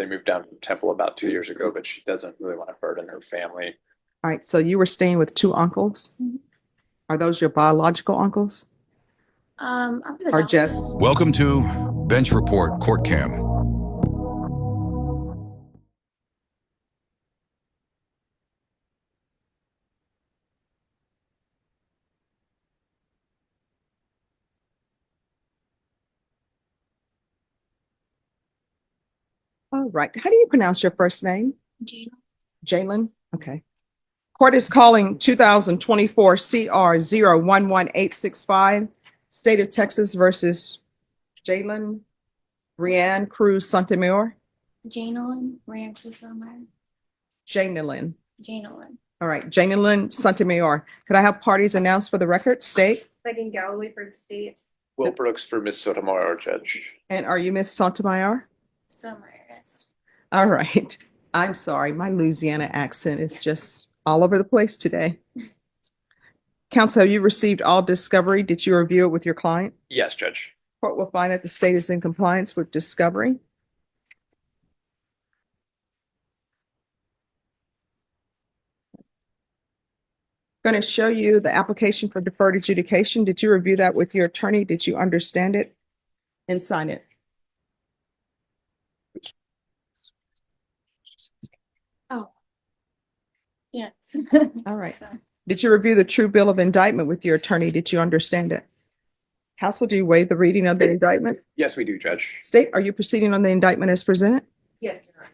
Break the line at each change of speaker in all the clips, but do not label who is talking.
moved down from Temple about 2 years ago, but she doesn't really want to burden her family.
All right, so you were staying with two uncles?
Mhm.
Are those your biological uncles?
I was
Or
adopted.
just,
Welcome to Bench Report Court Cam.
all right. How do you pronounce your first name?
Jane.
Jalen? Okay. Court is calling 2024 CR 011865, State of Texas versus Jalen Rianne Cruz Sotomayor.
Janelyn Ramsey-Sommer.
Janelyn.
Janelyn.
All right, Janelyn Sotomayor. Could I have parties announced for the record? State.
Megan Galloway for the state.
Will Brooks for Miss Sotomayor, Judge.
And are you Miss Sotomayor?
Sommer, yes.
All right. I'm sorry. My Louisiana accent is just all over the place today. Counsel, have you received all discovery? Did you review it with your client?
Yes, Judge.
Court will find that the state is in compliance with discovery. Going to show you the application for deferred adjudication. Did you review that with your attorney? Did you understand it and sign it?
Oh. Yes.
All right.
So,
Did you review the true bill of indictment with your attorney? Did you understand it? Counsel, do you waive the reading of the indictment?
Yes, we do, Judge.
State, are you proceeding on the indictment as presented?
Yes, Your Honor.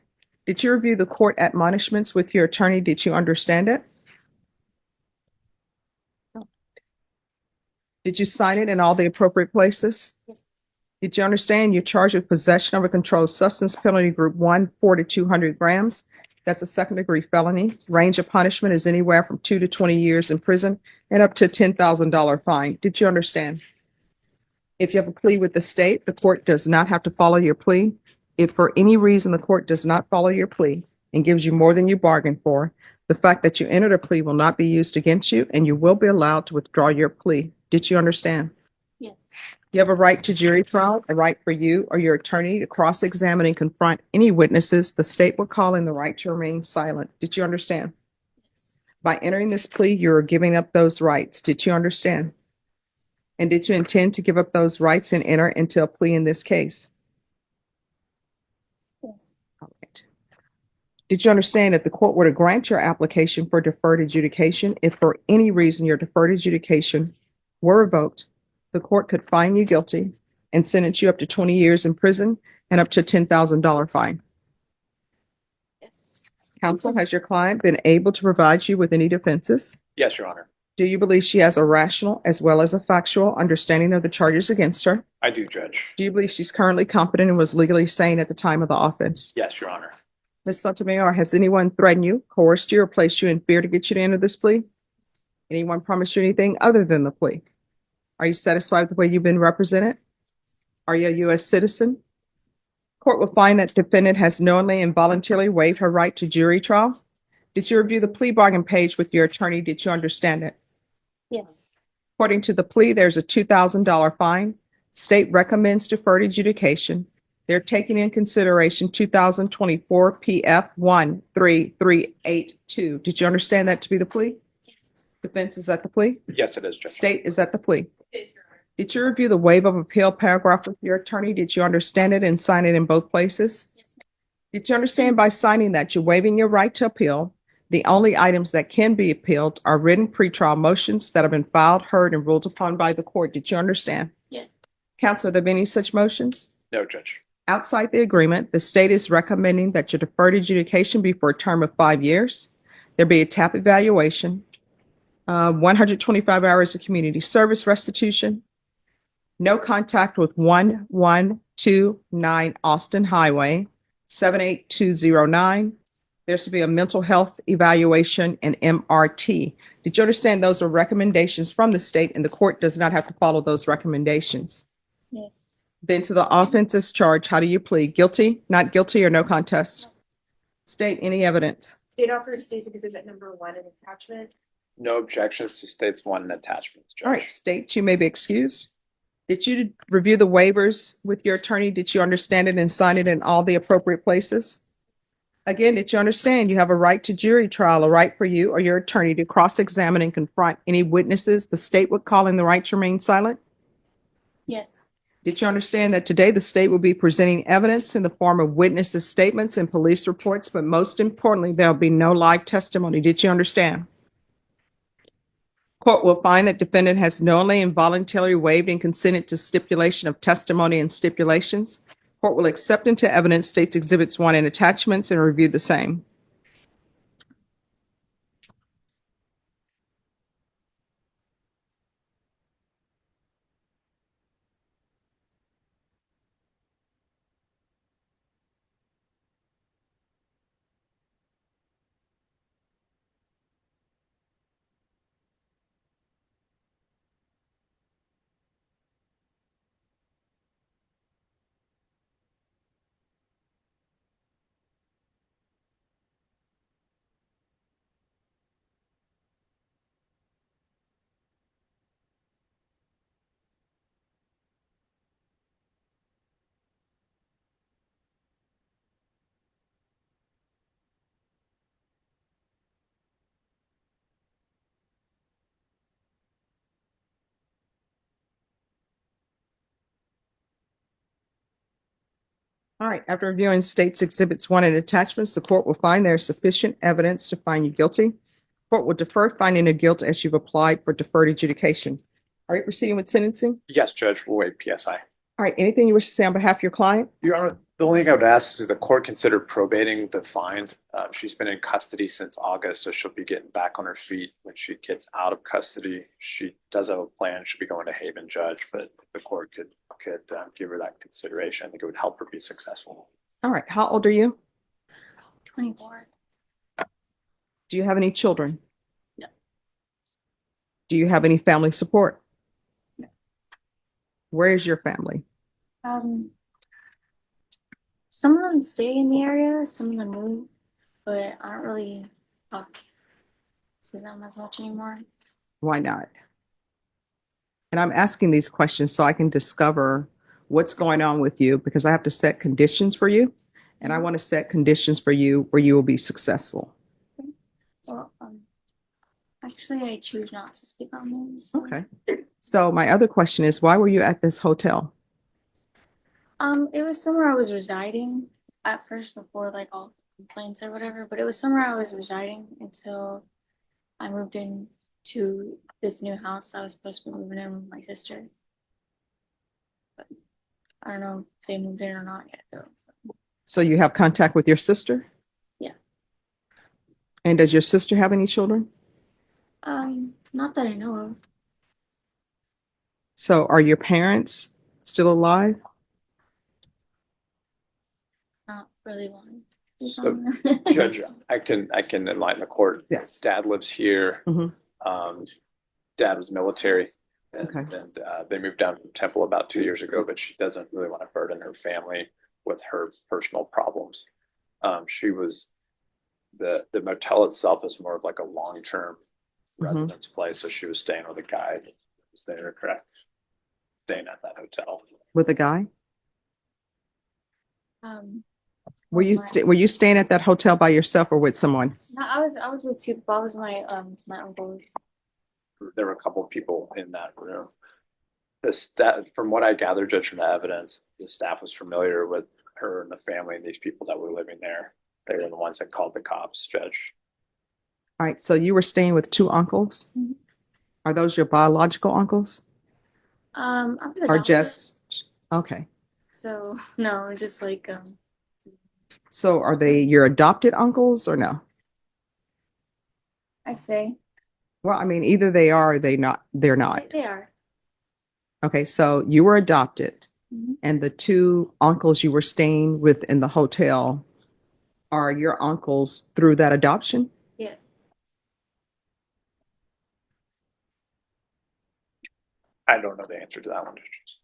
Did you review the court admonishments with your attorney? Did you understand it? Did you sign it in all the appropriate places?
Yes.
Did you understand you're charged with possession of a controlled substance, penalty group 1, 4 to 200 grams? That's a second-degree felony. Range of punishment is anywhere from 2 to 20 years in prison and up to $10,000 fine. Did you understand? If you have a plea with the state, the court does not have to follow your plea. If for any reason the court does not follow your plea and gives you more than you bargained for, the fact that you entered a plea will not be used against you and you will be allowed to withdraw your plea. Did you understand?
yes.
You have a right to jury trial, a right for you or your attorney to cross-examine and confront any witnesses the state will call in the right to remain silent. Did you understand?
Yes.
By entering this plea, you are giving up those rights. Did you understand? And did you intend to give up those rights and enter into a plea in this case?
Yes.
All right. Did you understand if the court were to grant your application for deferred adjudication, if for any reason your deferred adjudication were revoked, the court could find you guilty and sentence you up to 20 years in prison and up to a $10,000 fine?
Yes.
Counsel, has your client been able to provide you with any defenses?
Yes, Your Honor.
Do you believe she has a rational as well as a factual understanding of the charges against her?
I do, Judge.
Do you believe she's currently competent and was legally sane at the time of the offense?
Yes, Your Honor.
Ms. Sotomayor, has anyone threatened you, coerced you, or placed you in fear to get you to enter this plea? Anyone promised you anything other than the plea? Are you satisfied with the way you've been represented? Are you a U.S. citizen? Court will find that defendant has knowingly and voluntarily waived her right to jury trial. Did you review the plea bargain page with your attorney? Did you understand it?
Yes.
According to the plea, there's a $2,000 fine. State recommends deferred adjudication. They're taking in consideration 2024 PF 13382. Did you understand that to be the plea? Defense is at the plea?
Yes, it is, Judge.
State is at the plea.
Yes, Your Honor.
Did you review the waiver of appeal paragraph with your attorney? Did you understand it and sign it in both places?
Yes.
Did you understand by signing that you're waiving your right to appeal? The only items that can be appealed are written pretrial motions that have been filed, heard, and ruled upon by the court. Did you understand?
Yes.
Counsel, are there any such motions?
No, Judge.
Outside the agreement, the state is recommending that your deferred adjudication be for a term of 5 years. There be a TAP evaluation, 125 hours of community service restitution, no contact with 1129 Austin Highway, 78209. There should be a mental health evaluation and MRT. Did you understand those are recommendations from the state and the court does not have to follow those recommendations?
Yes.
Then to the offenses charge, how do you plead? Guilty, not guilty, or no contest? State any evidence.
State offers state's exhibit number 1 in attachment.
No objections to states 1 and attachments, Judge.
All right, state, you may be excused. Did you review the waivers with your attorney? Did you understand it and sign it in all the appropriate places? Again, did you understand you have a right to jury trial, a right for you or your attorney to cross-examine and confront any witnesses the state would call in the right to remain silent?
Yes.
Did you understand that today the state will be presenting evidence in the form of witnesses' statements and police reports, but most importantly, there'll be no live testimony? Did you understand? Court will find that defendant has knowingly and voluntarily waived and consented to stipulation of testimony and stipulations. Court will accept into evidence states exhibits 1 and attachments and review the same. All right, after reviewing states exhibits 1 and attachments, the court will find there is sufficient evidence to find you guilty. Court will defer finding of guilt as you've applied for deferred adjudication. Are you proceeding with sentencing?
Yes, Judge, we'll wait PSI.
All right, anything you wish to say on behalf of your client?
Your Honor, the only thing I would ask is if the court consider probating the fine. She's been in custody since August, so she'll be getting back on her feet when she gets out of custody. She does have a plan. She'll be going to Haven, Judge, but the court could give her that consideration. I think it would help her be successful.
All right, how old are you?
24.
Do you have any children?
No.
Do you have any family support?
No.
Where is your family?
Some of them stay in the area, some of them move, but I don't really talk to them as much anymore.
Why not? And I'm asking these questions so I can discover what's going on with you because I have to set conditions for you. And I want to set conditions for you where you will be successful.
Well, actually, I choose not to speak on them. So.
Okay. So my other question is, why were you at this hotel?
It was somewhere I was residing at first before like all complaints or whatever, but it was somewhere I was residing until I moved in to this new house I was supposed to be moving in with my sister. But I don't know if they moved in or not yet though.
So you have contact with your sister?
Yeah.
And does your sister have any children?
Not that I know of.
So are your parents still alive?
Not really one.
So, Judge, I can enlighten the court.
Yes.
Dad lives here.
Mhm.
Dad was military.
Okay.
And they moved down from Temple about 2 years ago, but she doesn't really want to burden her family with her personal problems. She was the motel itself is more of like a long-term residence place, so she was staying with a guy that was there, correct? Staying at that hotel.
With a guy? Were
with
you were you staying at that hotel by yourself or with someone?
No, I was with two people. I was my uncle.
There were a couple of people in that room. The staff, from what I gathered, Judge, from the evidence, the staff was familiar with her and the family and these people that were living there. They were the ones that called the cops, Judge.
All right, so you were staying with two uncles?
Mhm.
Are those your biological uncles?
I was
Or
adopted,
just, okay.
so no, just like
So are they your adopted uncles or no?
I'd say
Well, I mean, either they are or they're not.
they are.
Okay, so you were adopted
Mhm.
and the two uncles you were staying with in the hotel are your uncles through that adoption?
Yes.
I don't know the answer to that one, Judge.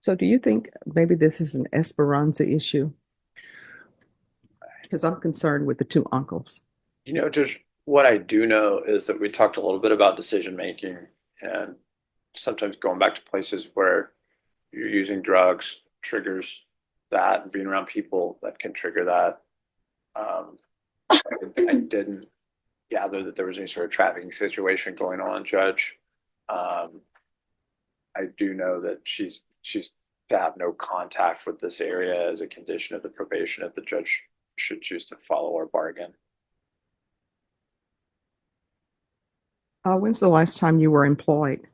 So do you think maybe this is an Esperanza issue? Because I'm concerned with the two uncles.
You know, Judge, what I do know is that we talked a little bit about decision making, and sometimes going back to places where you're using drugs triggers that, and being around people that can trigger that. I didn't gather that there was any sort of trafficking situation going on, Judge. I do know that she's to have no contact with this area as a condition of the probation if the judge should choose to follow our bargain.
When's the last time you were employed?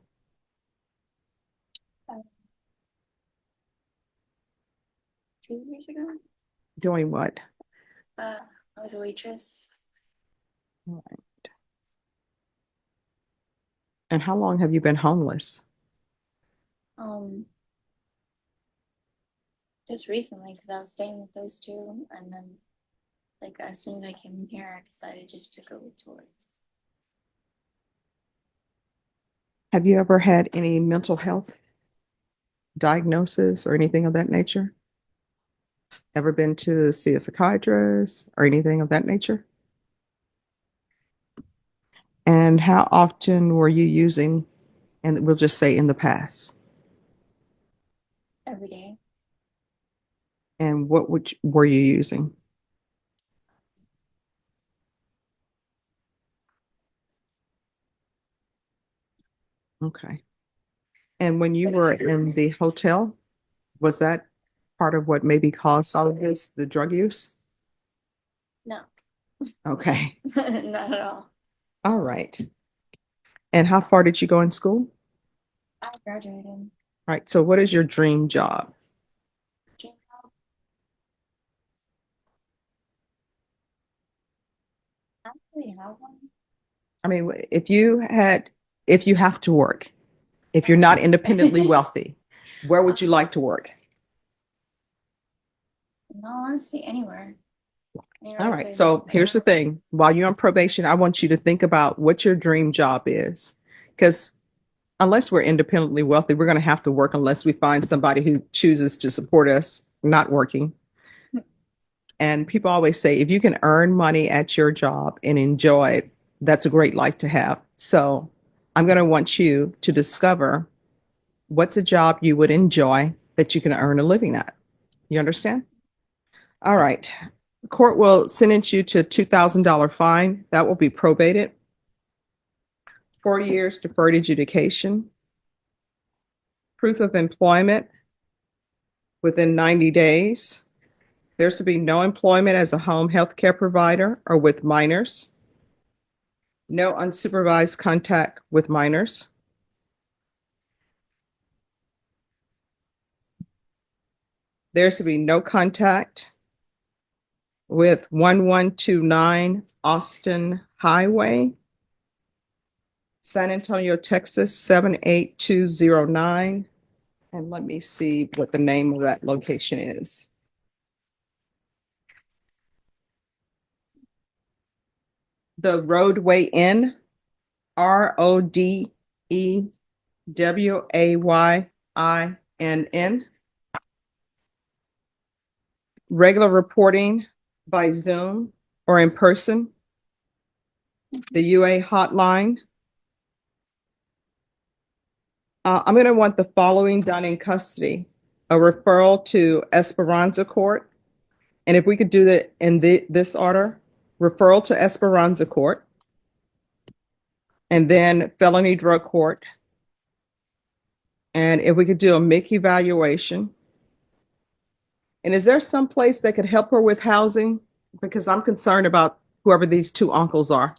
2 years ago.
Doing what?
I was a waitress.
And how long have you been homeless?
Just recently, because I was staying with those two, and then, like, as soon as I came here, I decided just to go towards.
Have you ever had any mental health diagnosis or anything of that nature? Ever been to see a psychiatrist or anything of that nature? And how often were you using, and we'll just say in the past?
Every day.
And what were you using? Okay. And when you were in the hotel, was that part of what maybe caused all of this, the drug use?
No,
Okay.
not at all.
All right. And how far did you go in school?
I graduated.
Right. So what is your dream job?
Dream job. I don't really have one.
I mean, if you have to work, if you're not independently wealthy, where would you like to work?
In all honesty, anywhere. Anywhere
All
I
right.
could-
So here's the thing. While you're on probation, I want you to think about what your dream job is. Because unless we're independently wealthy, we're going to have to work unless we find somebody who chooses to support us not working. And people always say, if you can earn money at your job and enjoy it, that's a great life to have. So I'm going to want you to discover what's a job you would enjoy that you can earn a living at. You understand? All right. The court will sentence you to a $2,000 fine. That will be probated. 40 years deferred adjudication. Proof of employment within 90 days. There's to be no employment as a home health care provider or with minors. No unsupervised contact with minors. There's to be no contact with 1129 Austin Highway, San Antonio, Texas, 78209. And let me see what the name of that location is. The Roadway Inn, RODEWAYINN. Regular reporting by Zoom or in person. The UA hotline. I'm going to want the following done in custody: a referral to Esperanza Court. And if we could do that in this order: referral to Esperanza Court, and then felony drug court. And if we could do a MIC evaluation. And is there some place that could help her with housing? Because I'm concerned about whoever these two uncles are.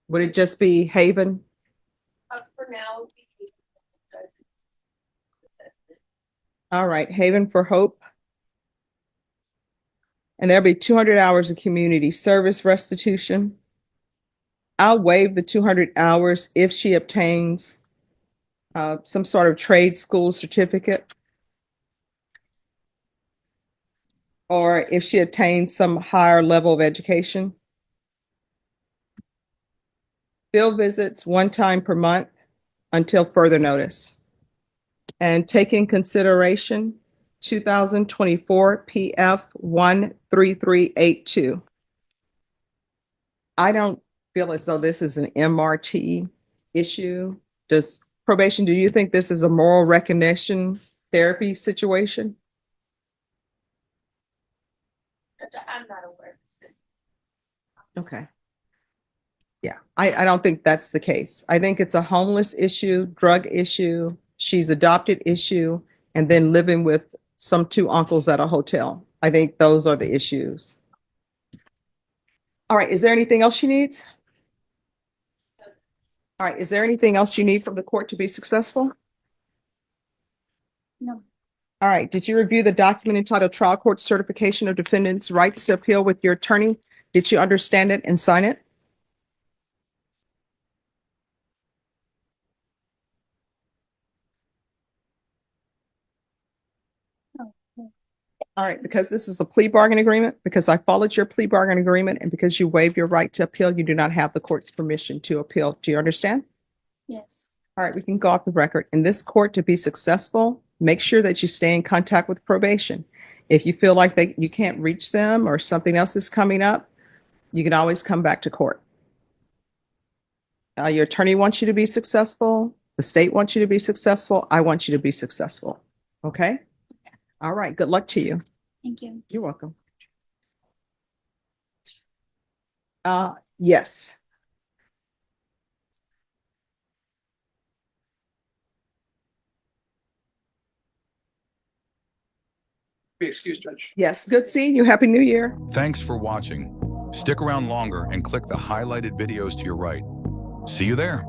Would it just be Haven?
For now.
All right, Haven for Hope. And there'll be 200 hours of community service restitution. I'll waive the 200 hours if she obtains some sort of trade school certificate, or if she attains some higher level of education. Field visits one time per month until further notice. And take in consideration 2024 PF 13382. I don't feel as though this is an MRT issue? Does probation, do you think this is a moral recognition therapy situation?
I'm not aware.
Okay. Yeah, I don't think that's the case. I think it's a homeless issue, drug issue, she's adopted issue, and then living with some two uncles at a hotel. I think those are the issues. All right, is there anything else she needs? All right, is there anything else you need from the court to be successful?
No.
All right, did you review the document entitled Trial Court Certification of Defendant's Rights to Appeal with your attorney? Did you understand it and sign it? All right, because this is a plea bargain agreement, because I followed your plea bargain agreement, and because you waived your right to appeal, you do not have the court's permission to appeal. Do you understand?
Yes.
All right, we can go off the record. In this court, to be successful, make sure that you stay in contact with probation. If you feel like you can't reach them or something else is coming up, you can always come back to court. Your attorney wants you to be successful. The state wants you to be successful. I want you to be successful. Okay? All right. Good luck to you.
Thank you.
You're welcome. Yes.
Be excused, Judge.
Yes. Good seeing you. Happy New Year.
Thanks for watching. Stick around longer and click the highlighted videos to your right. See you there.